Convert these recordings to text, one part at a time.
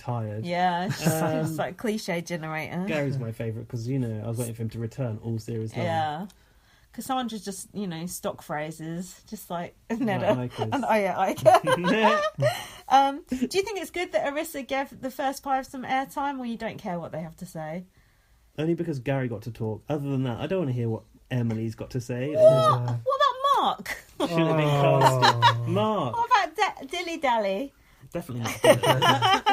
tired. Yeah, it's like cliche generator. Gary's my favourite because, you know, I was waiting for him to return all series long. Yeah. Cassandra's just, you know, stock phrases, just like Neda. Like and Ika. Do you think it's good that Arissa gave the first 5 some airtime, or you don't care what they have to say? Only because Gary got to talk. Other than that, I don't want to hear what Emily's got to say. What about Mark? Shouldn't have been casted. Mark. What about Dilly Dally? Definitely not. Is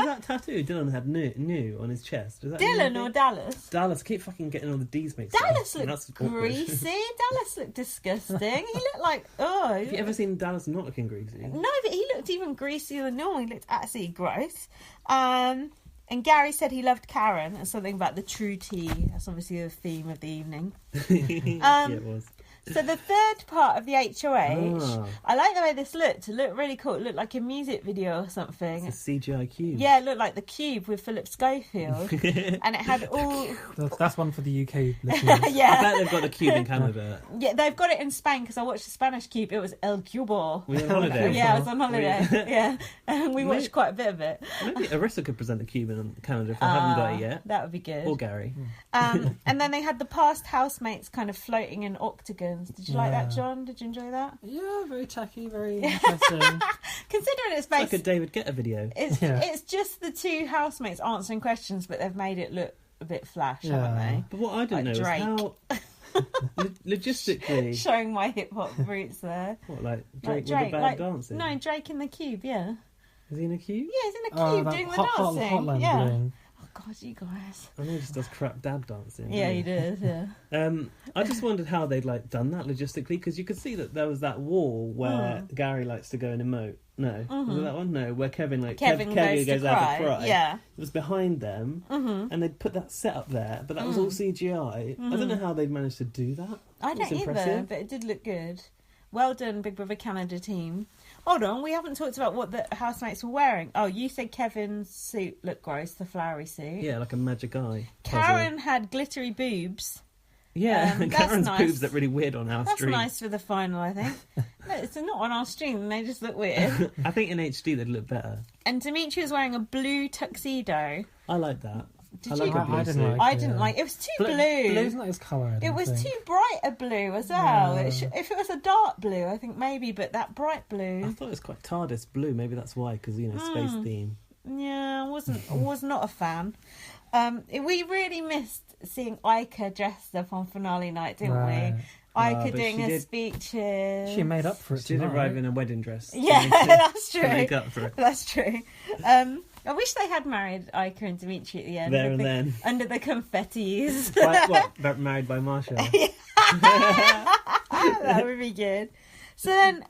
that tattoo Dylan had new on his chest? Is that Dylan or Dallas? Dallas. I keep fucking getting all the D's mixed up. Dallas looked greasy. Dallas looked disgusting. He looked like, Have you ever seen Dallas not looking greasy? No, but he looked even greasier than normal. He looked absolutely gross. And Gary said he loved Karen and something about the true tea. That's obviously the theme of the evening. Yeah, it was. So the third part of the HOH, I like the way this looked. It looked really cool. It looked like a music video or something. It's a CGI cube. Yeah, it looked like the Cube with Philip Schofield. And it had all... That's one for the UK listeners. Yeah. I bet they've got the cube in Canada. Yeah, they've got it in Spain because I watched the Spanish Cube. It was El Cubo. Were you on holiday? Yeah, I was on holiday. Yeah. And we watched quite a bit of it. Maybe Arissa could present the cube in Canada if I haven't got it yet. That would be good. Or Gary. And then they had the past housemates kind of floating in octagons. Did you like that, John? Did you enjoy that? Yeah, very tacky, very interesting. Considering it's based... It's like a David Guetta video. It's just the 2 housemates answering questions, but they've made it look a bit flash, haven't they? But what I didn't know Drake. is how... logistically... Showing my hip-hop roots there. What, like Drake with the bad dancing? No, Drake in the Cube, yeah. Is he in a cube? Yeah, he's in a cube doing the dancing. Hotline yeah. Bling. Oh, God, you guys. I know he just does crap dad dancing. Yeah, he does, yeah. I just wondered how they'd done that logistically, because you could see that there was that wall where Gary likes to go and emote. No, was it that one? No, where Kevin Kevin goes out to cry. Yeah, it was behind them, and they'd put that set up there, but that was all CGI. I don't know how they'd managed to do that. I don't either, but it did look good. Well done, Big Brother Canada team. Hold on, we haven't talked about what the housemates were wearing. Oh, you said Kevin's suit looked gross, the flowery suit. Yeah, like a magic eye. Karen had glittery boobs. Yeah, Karen's nice. boobs look really weird on our stream. That's nice for the final, I think. No, it's not on our stream, they just look weird. I think in HD they'd look better. And Dimitri was wearing a blue tuxedo. I like that. Did I like you? a blue I suit. didn't like I didn't like it. Was too blue. Blue's not his colour. It was too bright a blue as well. Yeah. If it was a dark blue, I think maybe, but that bright blue. I thought it was quite TARDIS blue. Maybe that's why, because space theme. Yeah, I was not a fan. We really missed seeing Ika dressed up on finale night, didn't we? Ika doing her speeches. She made up for it. She did arrive in a wedding dress. Yeah, that's true. To make up for it. That's true. I wish they had married Ika and Dimitri at the end. There and then. Under the confettis. What? Married by Marsha? That would be good. So then,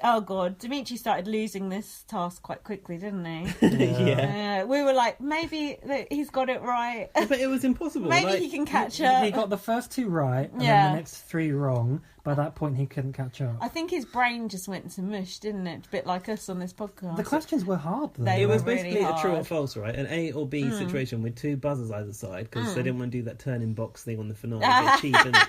oh God, Dimitri started losing this task quite quickly, didn't he? Yeah. We were like, maybe he's got it right. But it was impossible. Maybe he can catch up. He got the first 2 right, and then the next 3 wrong. By that point, he couldn't catch up. I think his brain just went to mush, didn't it? A bit like us on this podcast. The questions were hard, though. They It was were basically really a true or hard. false, right? An A or B situation with 2 buzzers either side, because they didn't want to do that turning box thing on the finale. A bit cheap, isn't it?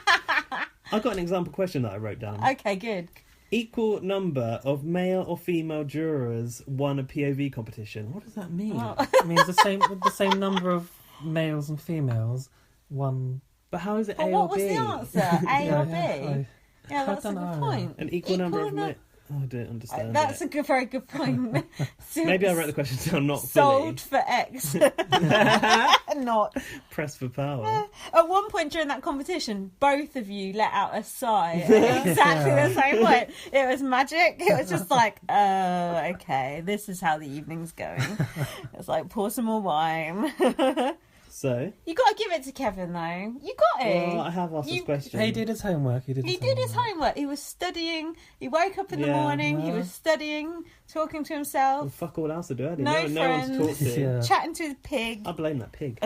I've got an example question that I wrote down. Okay, good. Equal number of male or female jurors won a POV competition. What does that mean? Well, It means the same number of males and females. One. But how is it But A what or was B? the answer? A or B? Yeah, that's a don't good know. point. An equal number of male... Oh, I don't understand That's it. a very good point. Maybe I wrote the question down not Sold for X. Not. Press for power. At one point during that competition, both of you let out a sigh at exactly the same point. It was magic. It was just like, oh, okay, this is how the evening's going. It's like, pour some more wine. So? You got to give it to Kevin, though. You got it. Well, I have asked this question. He did his homework. He did his homework. He was studying. He woke up in the morning. He was studying, talking to himself. Well, fuck all else to do. I didn't No know. No one's friends. talked to. Yeah. Chatting to his pig. I blame that pig.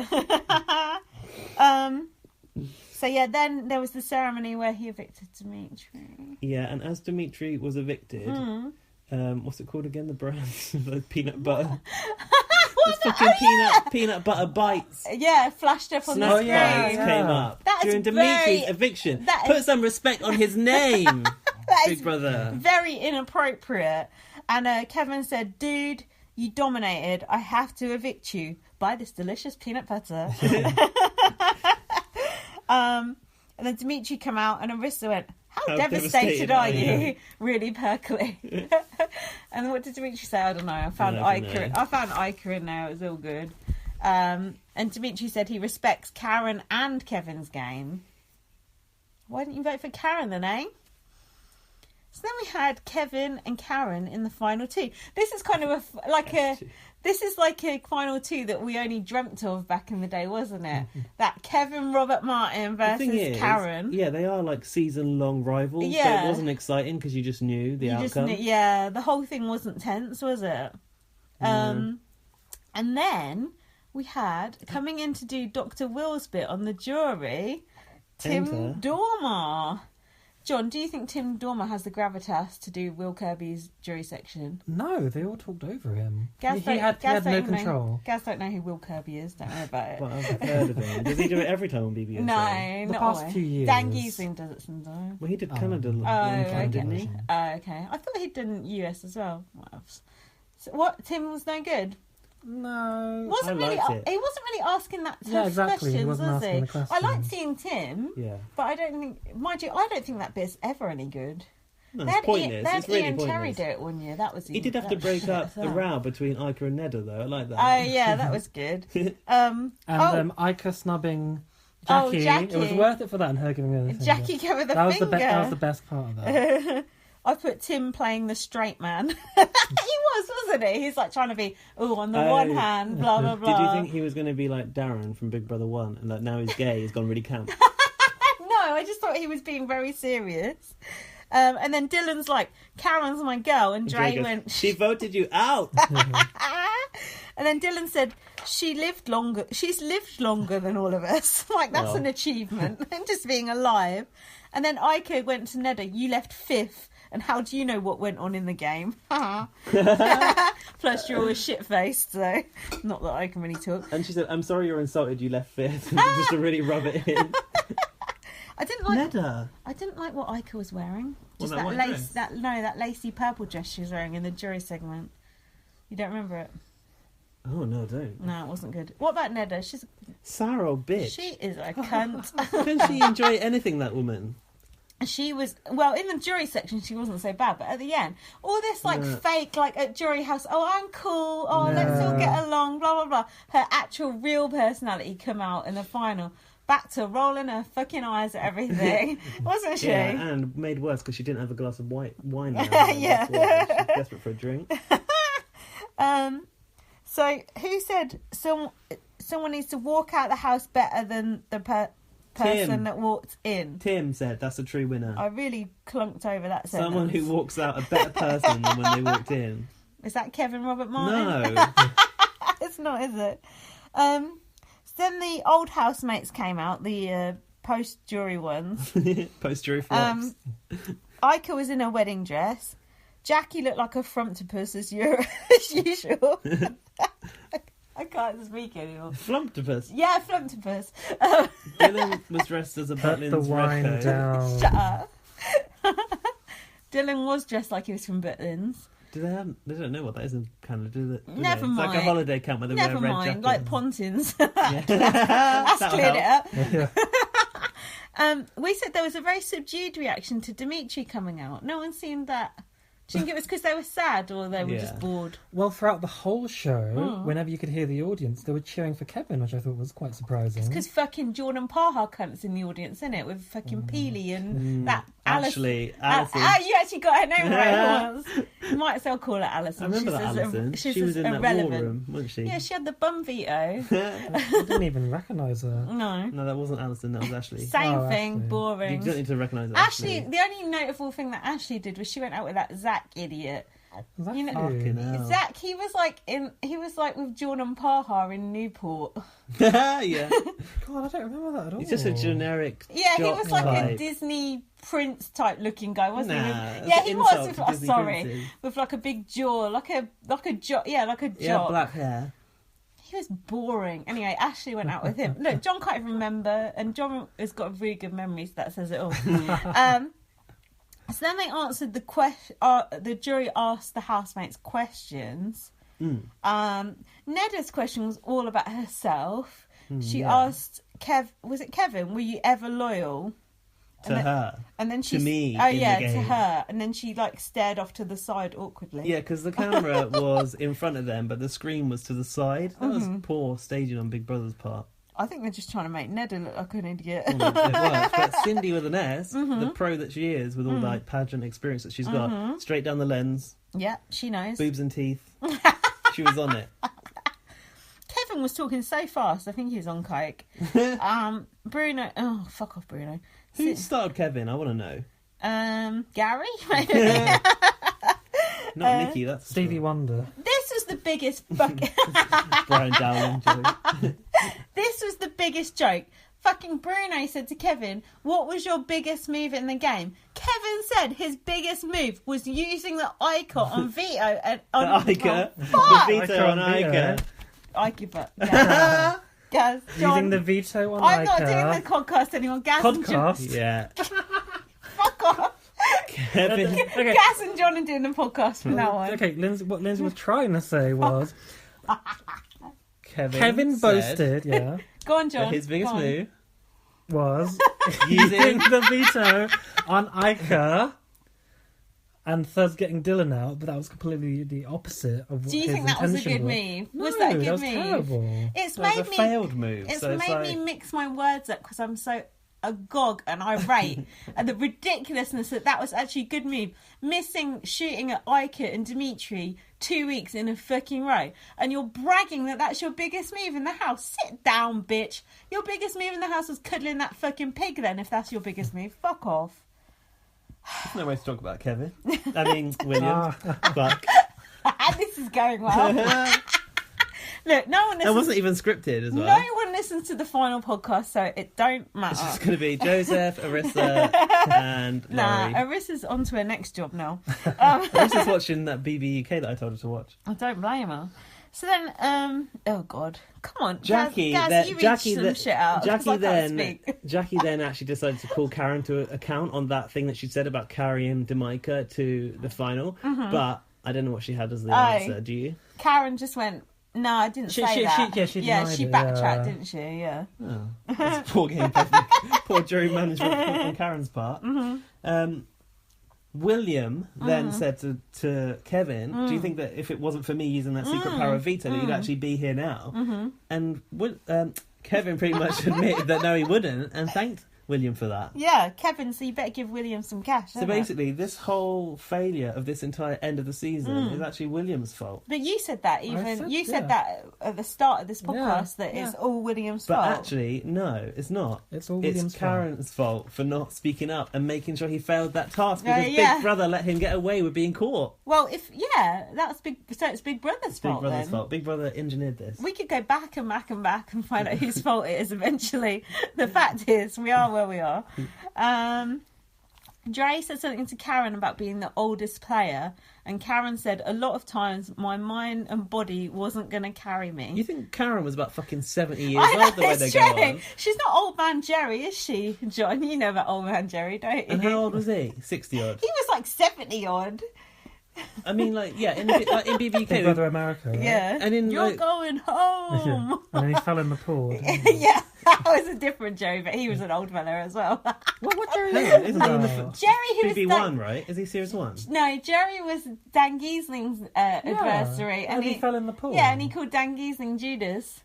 So yeah, then there was the ceremony where he evicted Dimitri. Yeah, and as Dimitri was evicted, what's it called again? The brand, the peanut butter. What's the fucking peanut butter bites. Yeah, flashed up on the Snap screen. bites came up That is during Dimitri's very- eviction. that Put is- some respect on his name, That Big is Brother. very inappropriate. And Kevin said, dude, You dominated. I have to evict you. Buy this delicious peanut butter. And then Dimitri came out and Arissa went, how devastated are you? Really perkily. And what did Dimitri say? I don't know. I found Ika in there. It was all good. And Dimitri said he respects Karen and Kevin's game. Why didn't you vote for Karen then, eh? So then we had Kevin and Karen in the final two. This is kind of like a final two that we only dreamt of back in the day, wasn't it? That Kevin Robert Martin versus Karen. Yeah, they are like season-long rivals. Yeah. But it wasn't exciting because you just knew the outcome. The whole thing wasn't tense, was it? And then we had, coming in to do Dr. Will's bit on the jury, Tim Dormer. John, do you think Tim Dormer has the gravitas to do Will Kirby's jury section? No, they all talked over him. He had no control. Gaz don't know who Will Kirby is. Don't worry about it. But I've heard of him. Does he do it every time on BBC? No, the past few years. Dan Giesling does it sometimes. Well, he did Canada one time, didn't he? Okay. I thought he'd done US as well. What? Tim was no good? No. He wasn't really asking that tough questions, was he? I liked seeing Tim. Yeah. But I don't think that bit's ever any good. No, it's pointless. It's really Ian pointless. Terry do it one year. That was he did have to break up a row between Ika and Neda, though. I like that. Oh yeah, that was good. Ika snubbing Jackie. It was worth it for that and her giving her the finger. Jackie gave her the finger. That was the best part of that. I put Tim playing the straight man. Wasn't he? He's like trying to be, on the one hand, blah, blah, blah. Did you think he was going to be like Darren from Big Brother 1 and that now he's gay, he's gone really camp? No, I just thought he was being very serious. And then Dylan's like, Karen's my girl. And Dre went, she voted you out. And then Dylan said, she's lived longer than all of us. Like, that's an achievement. And just being alive. And then Ika went to Neda, you left 5th. And how do you know what went on in the game? Plus, you're always shit-faced, so not that I can really talk. And she said, I'm sorry you're insulted, you left 5th. Just to really rub it in. I didn't like Neda. I didn't like what Ika was wearing. Just that that white lace, dress? that lacy purple dress she was wearing in the jury segment. You don't remember it? Oh, no, I don't. No, it wasn't good. What about Neda? She's sour old bitch. She is a cunt. Couldn't she enjoy anything, that woman? She was, well, in the jury section she wasn't so bad, but at the end, all this fake, like at jury house, I'm cool, let's all get along, blah blah blah. Her actual real personality come out in the final, back to rolling her fucking eyes at everything, wasn't she? Yeah, and made worse because she didn't have a glass of white wine. Yeah, she's desperate for a drink. So who said someone needs to walk out the house better than the person that walked in? Tim said that's a true winner. I really clunked over that sentence. Someone who walks out a better person than when they walked in. Is that Kevin Robert Martin? No. It's not, is it? So then the old housemates came out, the post-jury ones. Post-jury flops. Ika was in a wedding dress. Jackie looked like a frumptopus as usual. I can't speak anymore. Flumptopus. Yeah, Flumptopus. Dylan was dressed as a Butlins the wine redcoat. down. Shut up. Dylan was dressed like he was from Butlins. They don't know what that is in Canada, do they? Never mind. It's like a holiday camp where they wear red jackets. Like Pontins. Yeah. That's cleared it up. Yeah. We said there was a very subdued reaction to Dimitri coming out. No one seemed that. Do you think it was because they were sad or they were just bored? Well, throughout the whole show, whenever you could hear the audience, they were cheering for Kevin, which I thought was quite surprising. It's because fucking Jordan Parha cunts in the audience, isn't it? With fucking Peely and that Alison. you actually got her name right once. You might as well call her Alison. I remember that Alison. She's she was in irrelevant. that war room, wasn't she? Yeah, she had the bum veto. I didn't even recognise her. No, that wasn't Alison, that was Ashley. Same thing, Ashley. boring. You don't need to recognise Ashley, the only notable thing that Ashley did was she went out with that Zach idiot. Was that You know, Fucking hell. Zach, he was like with Jordan Parha in Newport. Yeah. God, I don't remember that at all. He's just a generic. Yeah, he jock was like type. a Disney prince type looking guy, wasn't Nah, he? that's Yeah, an he was. insult to Disney princes. With like a big jaw, like a jock. Yeah, like a jock. Yeah, black hair. He was boring. Anyway, Ashley went out with him. Look, John can't even remember, and John has got a really good memory, so that says it all. So then they answered the question. The jury asked the housemates questions. Neda's question was all about herself. She asked was it Kevin, were you ever loyal? To her. And then she... To me. Oh, yeah, to her. And then she, like, stared off to the side awkwardly. Yeah, because the camera was in front of them, but the screen was to the side. That was poor staging on Big Brother's part. I think they're just trying to make Neda look like an idiot. Well, it was. But Cindy with an S, the pro that she is, with all that pageant experience that she's got, straight down the lens. Yeah, she knows. Boobs and teeth. She was on it. Kevin was talking so fast, I think he was on coke. Bruno... Oh, fuck off, Bruno. Who started Kevin? I want to know. Gary? Not NIKKI, that's Stevie Wonder. This was the biggest fucking... Brian Dowling joke. This was the biggest joke. Fucking Bruno said to Kevin, what was your biggest move in the game? Kevin said his biggest move was using the Ika on Vito. And on Ika? Fuck! The Vito on Ika. Ika, but... Yeah. Gaz, John, using the veto on I'm Ika. not doing the podcast anymore. Gaz and John... Yeah. Fuck off. Kevin. Okay. Gaz and John are doing the podcast from now on. Okay, what Lindsay was trying to say was... Kevin boasted, yeah. Go on, John. His biggest move was using the veto on Ika and thus getting Dylan out, but that was completely the opposite of what Do you his think that was a intention good move? Was that a good that was move? terrible. It's That was made a me failed move. It's so made me mix my words up because I'm so agog and irate at the ridiculousness that was actually a good move. Shooting at Ika and Dimitri 2 weeks in a fucking row, and you're bragging that that's your biggest move in the house. Sit down, bitch. Your biggest move in the house was cuddling that fucking pig. Then, if that's your biggest move, fuck off. There's no way to talk about Kevin. I mean, William. Fuck. This is going well. Look, no one listens. That wasn't even scripted as well. No one listens to the final podcast, so it don't matter. It's just going to be Joseph, Arissa, and Laurie. Nah, Arissa's on to her next job now. Arissa's watching that BB UK that I told her to watch. I don't blame her. So then, oh God, come on, Jackie. Gaz, you read some shit out. Jackie then actually decided to call Karen to account on that thing that she said about carrying Jamaica to the final. But I don't know what she had as the answer. Do you? Karen just went, no, I didn't say that. She backtracked, didn't she? Yeah. Oh, that's poor game, poor jury management on Karen's part. William then said to Kevin, do you think that if it wasn't for me using that secret power of veto that you'd actually be here now? And Kevin pretty much admitted that no, he wouldn't, and thanked William for that. Yeah, Kevin, so you better give William some cash. So basically, this whole failure of this entire end of the season is actually William's fault. But you said that you said that at the start of this podcast that it's all William's fault. But actually, no, it's not. It's all William's Karen's fault for not speaking up and making sure he failed that task because Big Brother let him get away with being caught. Well, that's big. So it's Big Brother's fault. Big Brother's fault. Big Brother engineered this. We could go back and back and back and find out whose fault it is eventually. The fact is, we are where we are. Dre said something to Karen about being the oldest player, and Karen said a lot of times my mind and body wasn't going to carry me. You think Karen was about fucking 70 years old the way they go on? She's not old man Jerry, is she, John? You know about old man Jerry, don't you? And how old was he? 60 odd. He was like 70 odd. I mean, like, yeah, in BBK, Big Brother America, right? Yeah, and you're going home. And then he fell in the pool. Yeah, that was a different Jerry, but he was an old fella as well. What Jerry is? Isn't Jerry, who was BB1, right? Is he series 1? No, Jerry was Dan Giesling's adversary, and he fell in the pool. Yeah, and he called Dan Giesling Judas.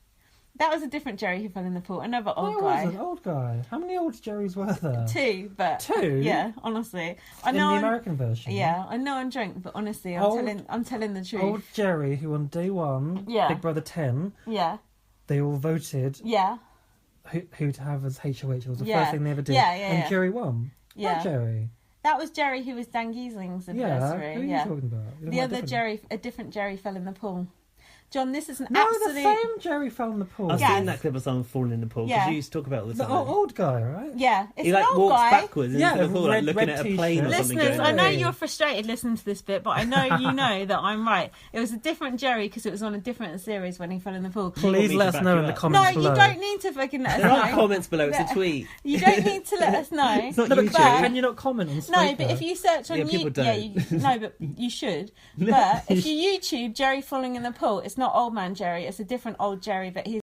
That was a different Jerry who fell in the pool. Another old guy. It was an old guy. How many old Jerrys were there? 2, but 2. Yeah, honestly, I know in the American version. Yeah, I know I'm drunk, but honestly, I'm telling the truth. Old Jerry, who on day 1, Big Brother 10. Yeah. They all voted. Yeah. Who to have as HOH? It was the first thing they ever did. And Jerry won. Yeah. That Jerry. That was Jerry who was Dan Giesling's adversary. Who are you talking about? The other Jerry, a different Jerry, fell in the pool. John, this is an No, absolute... the same Jerry fell in the pool. I've Yes. seen that clip of someone falling in the pool, because Yeah. you used to talk about it all the The time. old guy, right? Yeah, it's He an like old walks guy. backwards into Yeah, the pool, like red looking at a t-shirt. plane or something. Listeners, going I know by. you're frustrated listening to this bit, but I know you know that I'm right. It was a different Jerry because it was on a different series when he fell in the pool. Please me let to us back know you in the up. No, comments you below. don't need to fucking let There us aren't know. comments below, it's a tweet. You don't need to let us know. It's not No, but YouTube. can you not comment on No, Spreaker? but if you search on Yeah, people YouTube, don't. no, but you should. But if you YouTube Jerry falling in the pool, it's not old man Jerry. It's a different old Jerry, but he's